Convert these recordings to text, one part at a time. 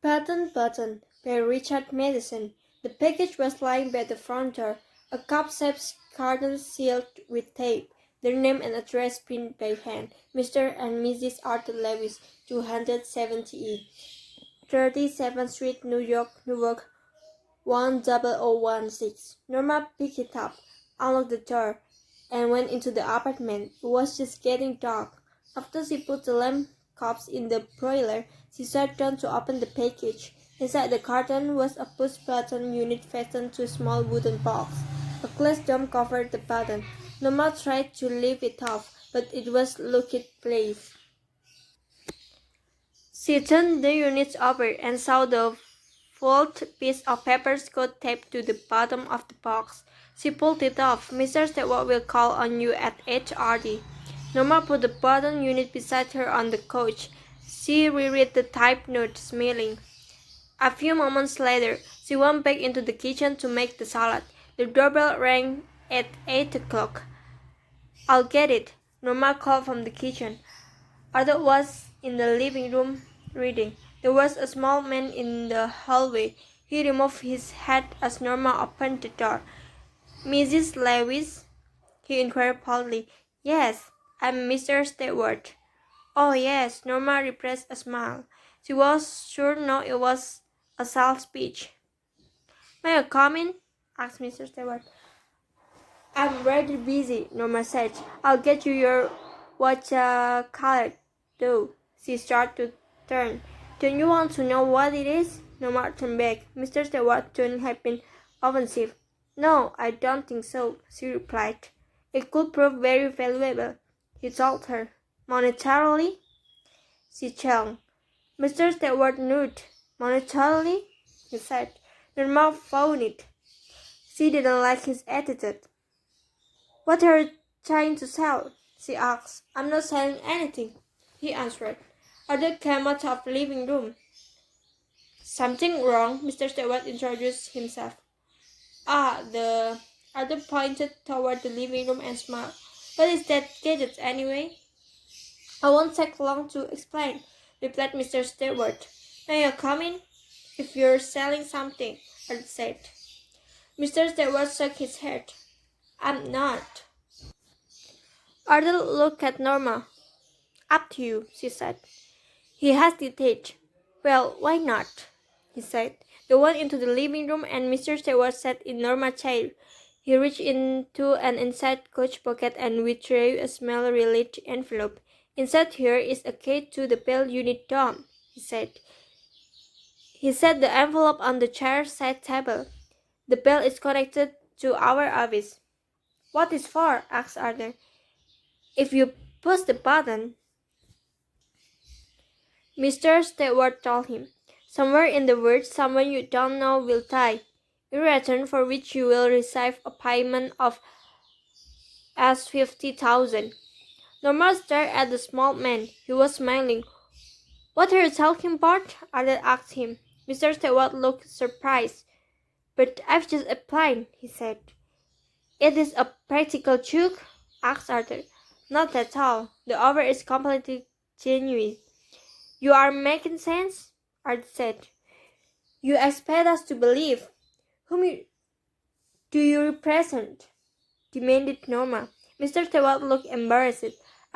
Button Button by Richard Madison. The package was lying by the front door, a cup-shaped carton sealed with tape, their name and address pinned by hand. Mr. and Mrs. Arthur Lewis, 270E, 37th Street, New York, Newark, 10016. Norma picked it up, unlocked the door, and went into the apartment. It was just getting dark. After she put the lamp cups in the broiler, she sat down to open the package. Inside the carton was a push-button unit fastened to a small wooden box. A glass dome covered the button. Norma tried to lift it off, but it was locked in place. She turned the unit over and saw the folded piece of paper Scott taped to the bottom of the box. She pulled it off. Mr. Stewart will call on you at 8:30. Norma put the button unit beside her on the couch. She reread the typed note, smiling. A few moments later, she went back into the kitchen to make the salad. The doorbell rang at 8 o'clock. I'll get it, Norma called from the kitchen. Arthur was in the living room reading. There was a small man in the hallway. He removed his hat as Norma opened the door. Mrs. Lewis? He inquired politely. Yes, I'm Mr. Stewart. Oh, yes, Norma repressed a smile. She was sure now it was a sales pitch. May I come in? Asked Mr. Stewart. I'm rather busy, Norma said. I'll get you your colored though. She started to turn. Don't you want to know what it is? Norma turned back. Mr. Stewart's tone had been offensive. No, I don't think so, she replied. It could prove very valuable, he told her. Monetarily? She challenged. Mr. Stewart nodded. Monetarily? He said. Norma found it. She didn't like his attitude. What are you trying to sell? She asked. I'm not selling anything, he answered. Arthur came out of the living room. Something wrong? Mr. Stewart introduced himself. The Arthur pointed toward the living room and smiled. What is that gadget anyway? I won't take long to explain, replied Mr. Stewart. May I come in? If you're selling something, Arthur said. Mr. Stewart shook his head. I'm not. Arthur looked at Norma. Up to you, she said. He hesitated. Well, why not? He said. They went into the living room and Mr. Stewart sat in Norma's chair. He reached into an inside coat pocket and withdrew a small red envelope. Inside here is a key to the Bell unit dome, he said. He set the envelope on the chair side table. The bell is connected to our office. What is for? Asked Arthur. If you push the button, Mr. Stewart told him. Somewhere in the world, someone you don't know will die, in return for which you will receive a payment of $50,000. Norma stared at the small man. He was smiling. What are you talking about? Arthur asked him. Mr. Stewart looked surprised. But I've just applied, he said. It is a practical joke? Asked Arthur. Not at all. The offer is completely genuine. You are making sense? Arthur said. You expect us to believe. Do you represent? Demanded Norma. Mr. Stewart looked embarrassed.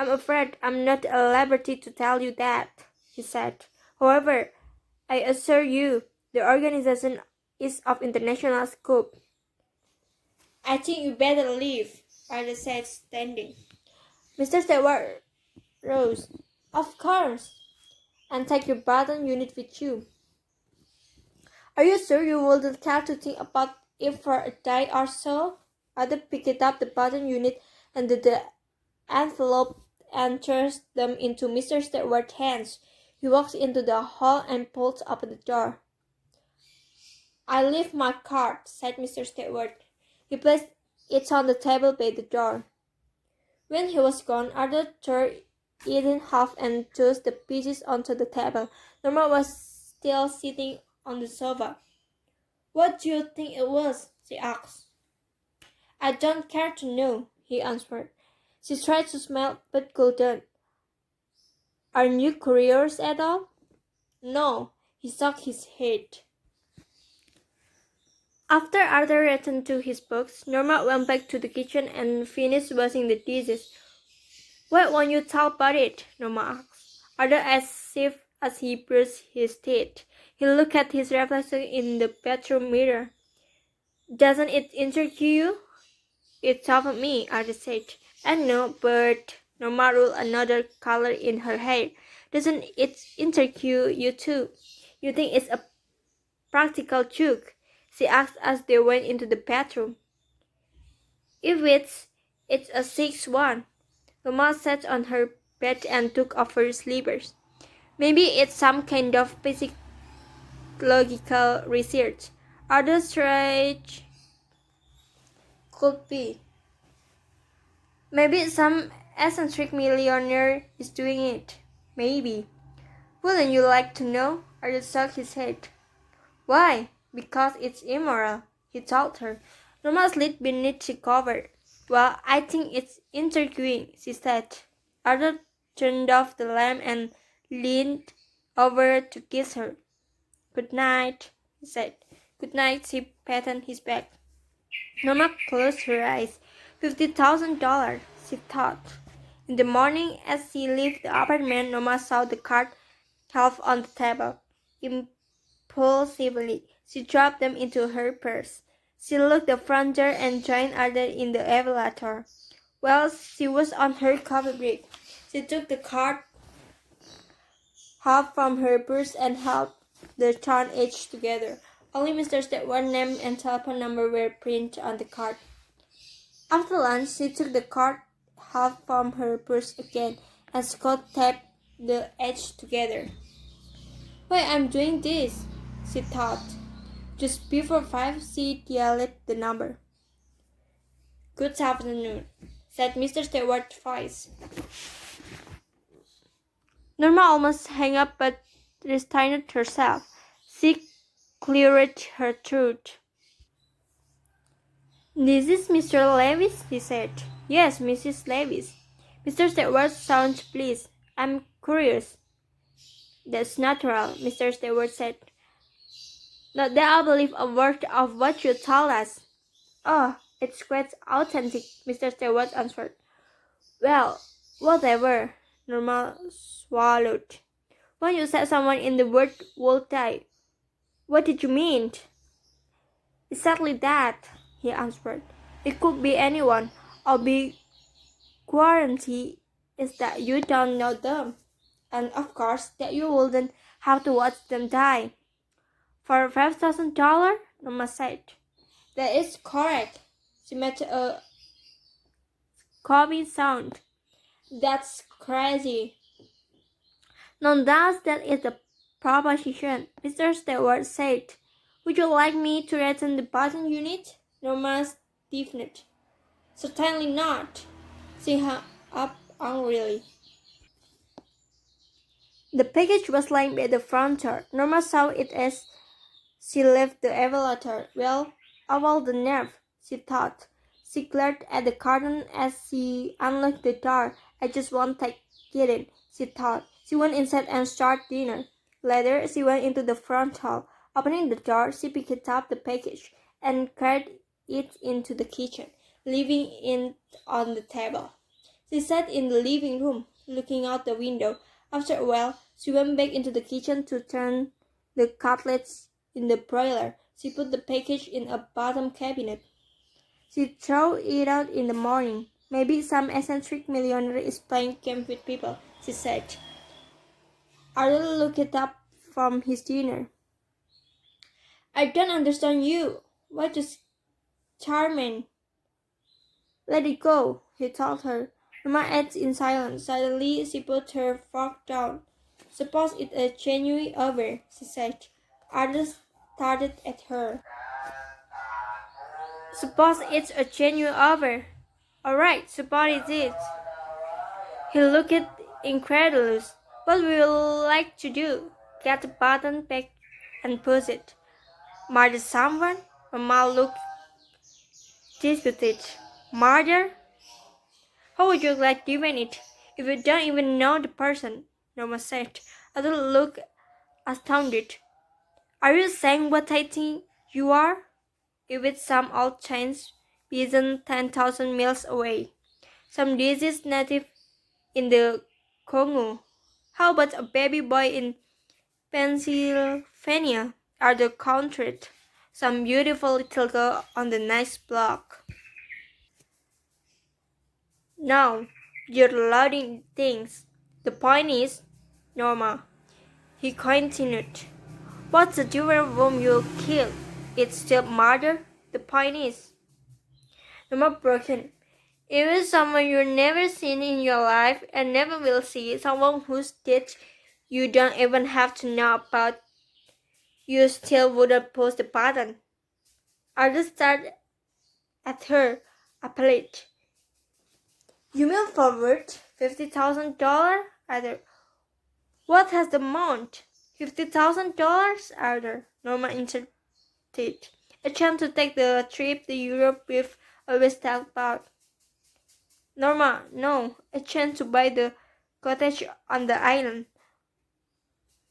I'm afraid I'm not at liberty to tell you that, he said. However, I assure you, the organization is of international scope. I think you better leave, Arthur said, standing. Mr. Stewart rose. Of course. And take your button unit with you. Are you sure you wouldn't care to think about it for a day or so? Arthur picked up the button unit and the envelope and thrust them into Mr. Stewart's hands. He walked into the hall and pulled open the door. I leave my card, said Mr. Stewart. He placed it on the table by the door. When he was gone, Arthur tore it in half and tossed the pieces onto the table. Norma was still sitting on the sofa. What do you think it was? She asked. I don't care to know, he answered. She tried to smile but couldn't. Aren't you curious at all? No, He shook his head. After Arthur returned to his books, Norma went back to the kitchen and finished washing the dishes. Why won't you talk about it? Norma asked. Arthur as he brushed his teeth. He looked at his reflection in the bathroom mirror. Doesn't it interest you? It troubled me, Arthur said. I know, but Norma rolled another color in her hair. Doesn't it interest you too? You think it's a practical joke? She asked as they went into the bathroom. If it's a 6-1. Norma sat on her bed and took off her slippers. Maybe it's some kind of psychological research. Other stretch could be. Maybe some eccentric millionaire is doing it. Maybe. Wouldn't you like to know? Arthur shook his head. Why? Because it's immoral, he told her. Norma slid beneath the cover. Well, I think it's intriguing, she said. Arthur turned off the lamp and leaned over to kiss her. Good night, he said. Good night, she patted his back. Norma closed her eyes. $50,000, she thought. In the morning, as she left the apartment, Norma saw the card half on the table. Impulsively, she dropped them into her purse. She locked the front door and joined Arthur in the elevator. While she was on her coffee break, she took the card half from her purse and held the torn edge together. Only Mr. Stewart's name and telephone number were printed on the card. After lunch, she took the card half from her purse again and Scott taped the edge together. Why I'm doing this, she thought. Just before 5, she yelled the number. Good afternoon, said Mr. Stewart's voice. Norma almost hung up but restrained herself. She cleared her throat. This is Mr. Levis, he said. Yes, Mrs. Levis. Mr. Stewart sounds pleased. I'm curious. That's natural, Mr. Stewart said. Not that I believe a word of what you told us. Oh, it's quite authentic, Mr. Stewart answered. Well, whatever, Norma swallowed. When you said someone in the world would die, what did you mean? Exactly that, he answered. It could be anyone. Our big guarantee is that you don't know them. And of course, that you wouldn't have to watch them die. For $5,000? Norma said. That is correct. She made a coughing sound. That's crazy. No doubt that is the proposition, Mr. Stewart said. Would you like me to return the button unit? Norma stiffened. Certainly not. She hung up angrily. The package was lying by the front door. Norma saw it as she left the elevator. Well, of all the nerve, she thought. She glared at the curtain as she unlocked the door. I just won't take it in, she thought. She went inside and started dinner. Later, she went into the front hall. Opening the door, she picked up the package and carried it into the kitchen, leaving it on the table. She sat in the living room, looking out the window. After a while, she went back into the kitchen to turn the cutlets in the broiler. She put the package in a bottom cabinet. She threw it out in the morning. Maybe some eccentric millionaire is playing games with people, she said. Arthur looked up from his dinner. I don't understand you. What is charming? Let it go, he told her. Norma ate in silence. Suddenly, she put her fork down. Suppose it's a genuine over, she said. Arthur started at her. Suppose it's a genuine over. All right, suppose it is. He looked incredulous. What would you like to do? Get the button back and push it. Murder someone? Mama looked disgusted. Murder? How would you like doing it if you don't even know the person? Norma said. Arthur looked astounded. Are you saying what I think you are? If it's some old Chinese peasant 10,000 miles away, some disease native in the Congo. How about a baby boy in Pennsylvania or the country? Some beautiful little girl on the next block. Now, you're loading things. The point is, Norma, he continued. What's the difference whom you killed? It's still murder? The point is, Norma broke in. If it's someone you've never seen in your life and never will see, someone whose death you don't even have to know about, you still wouldn't push the button. Arthur stared at her, appalled. You mean forward $50,000? Arthur. What has the amount? $50,000? Arthur. Norma interrupted. A chance to take the trip to Europe we've always talked about. Norma, no. A chance to buy the cottage on the island.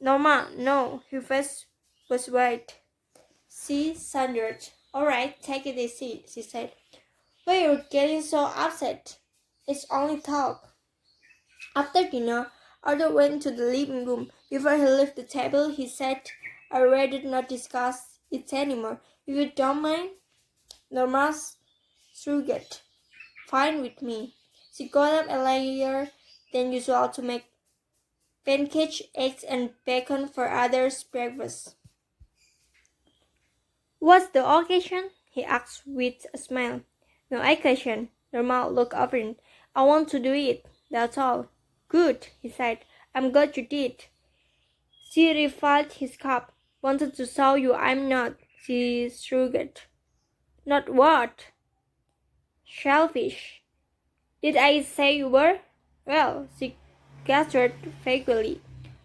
Norma, no. Her face was white. She thundered. All right, take it easy, she said. Why are you getting so upset? It's only talk. After dinner, Arthur went to the living room. Before he left the table, he said, I'd rather not discuss it anymore. If you don't mind, Norma shrugged. Fine with me. She got up earlier than usual to make pancakes, eggs, and bacon for Arthur's breakfast. What's the occasion? He asked with a smile. No occasion. Norma looked over. I want to do it, that's all. Good, he said. I'm glad you did. She refilled his cup. Wanted to show you I'm not. She shrugged. Not what? Selfish. Did I say you were? Well, she gestured vaguely.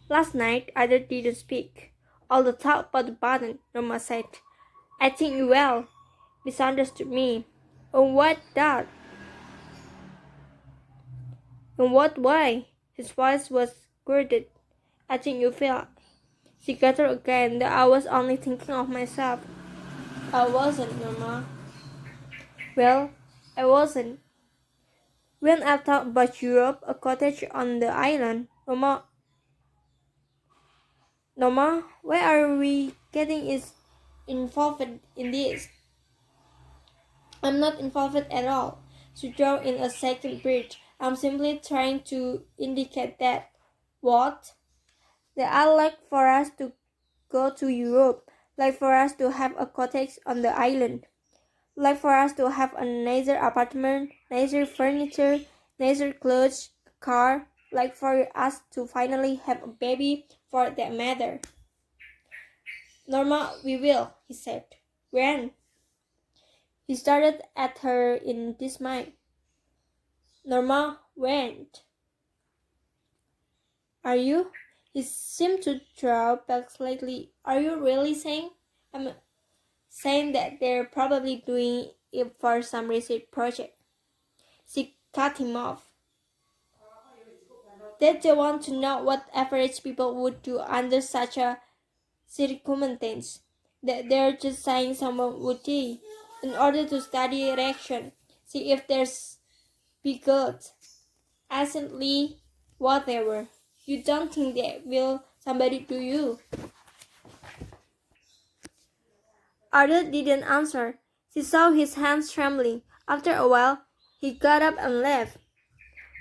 Last night, Arthur didn't speak. All the talk about the button, Norma said. I think you well misunderstood me. On what that? In what way? His voice was guarded. I think you feel. She gathered again that I was only thinking of myself. I wasn't, Norma. Well, I wasn't. When I thought about Europe, a cottage on the island, Norma, why are we getting involved in this? I'm not involved at all. She drew in a second breath. I'm simply trying to indicate that. What? That I'd like for us to go to Europe, like for us to have a cottage on the island, like for us to have a nicer apartment, nicer furniture, nicer clothes, a car, like for us to finally have a baby for that matter. Norma, we will, he said. When? He stared at her in dismay. Norma, when? Are you? He seemed to draw back slightly. Are you really saying? I'm saying that they're probably doing it for some research project. She cut him off. That they want to know what average people would do under such a circumstance. That they're just saying someone would die in order to study reaction, see if there's big gods. Absolutely whatever. You don't think that will somebody do you? Arthur didn't answer. She saw his hands trembling. After a while, he got up and left.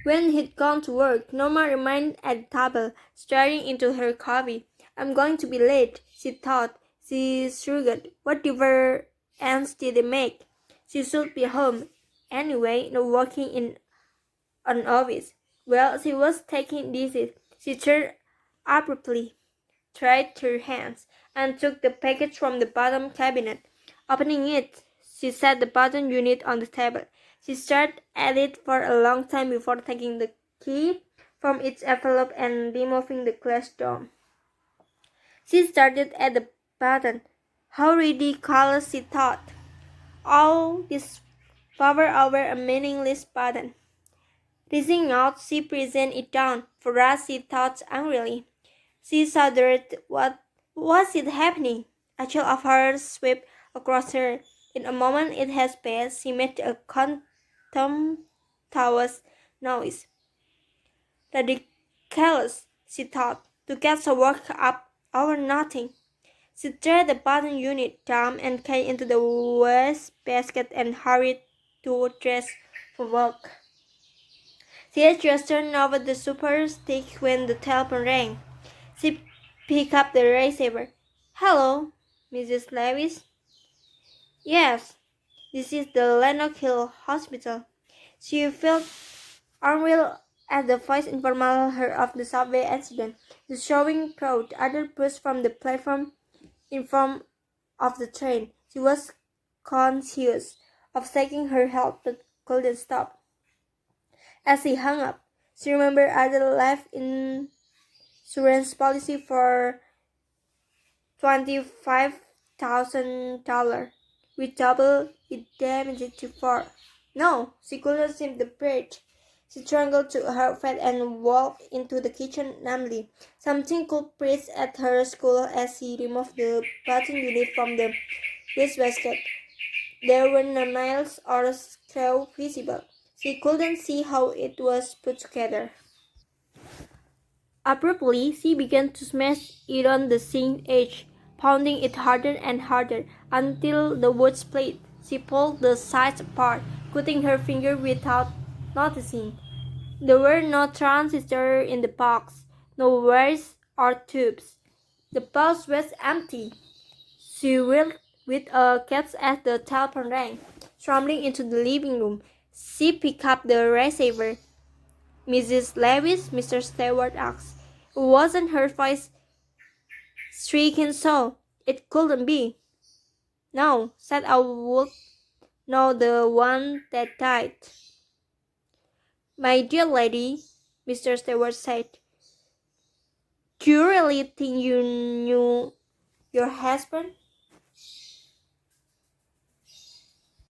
When he'd gone to work, Norma remained at the table, staring into her coffee. I'm going to be late, she thought. She shrugged. What difference did it make? She should be home. Anyway, not working in an office. Well, she was taking this. She turned abruptly, dried her hands, and took the package from the bottom cabinet. Opening it, she set the button unit on the table. She stared at it for a long time before taking the key from its envelope and removing the glass dome. She started at the button. How ridiculous, she thought. All this power over a meaningless button. Reaching out, she pressed it down. For us, she thought angrily. She shuddered. What was it happening? A chill of horror swept across her. In a moment it had passed, she made a contemptuous noise. Ridiculous, she thought, to get so worked up over nothing. She threw the button unit down and key into the waste basket and hurried to dress for work. She had just turned over the super stick when the telephone rang. She picked up the receiver. Hello, Mrs. Lewis? Yes, this is the Lennox Hill Hospital. She felt unreal as the voice informed her of the subway accident. The showing crowd, other pushed from the platform in front of the train. She was conscious of taking her help but couldn't stop. As she hung up, she remembered other life insurance policy for $25,000. We doubled it damaged to four. No, she couldn't seem to breathe. She strangled to her feet and walked into the kitchen numbly. Something could breathe at her skull as she removed the button unit from the wastebasket. There were no nails or screw visible. She couldn't see how it was put together. Abruptly, she began to smash it on the sink edge, pounding it harder and harder until the wood split. She pulled the sides apart, cutting her finger without noticing. There were no transistors in the box, no wires or tubes. The box was empty. She whirled with a gasp as the telephone rang. Stumbling into the living room, she picked up the receiver. Mrs. Lewis, Mr. Stewart asked. It wasn't her voice shrieking so. It couldn't be. No, said I would know the one that died. My dear lady, Mr. Stewart said, do you really think you knew your husband?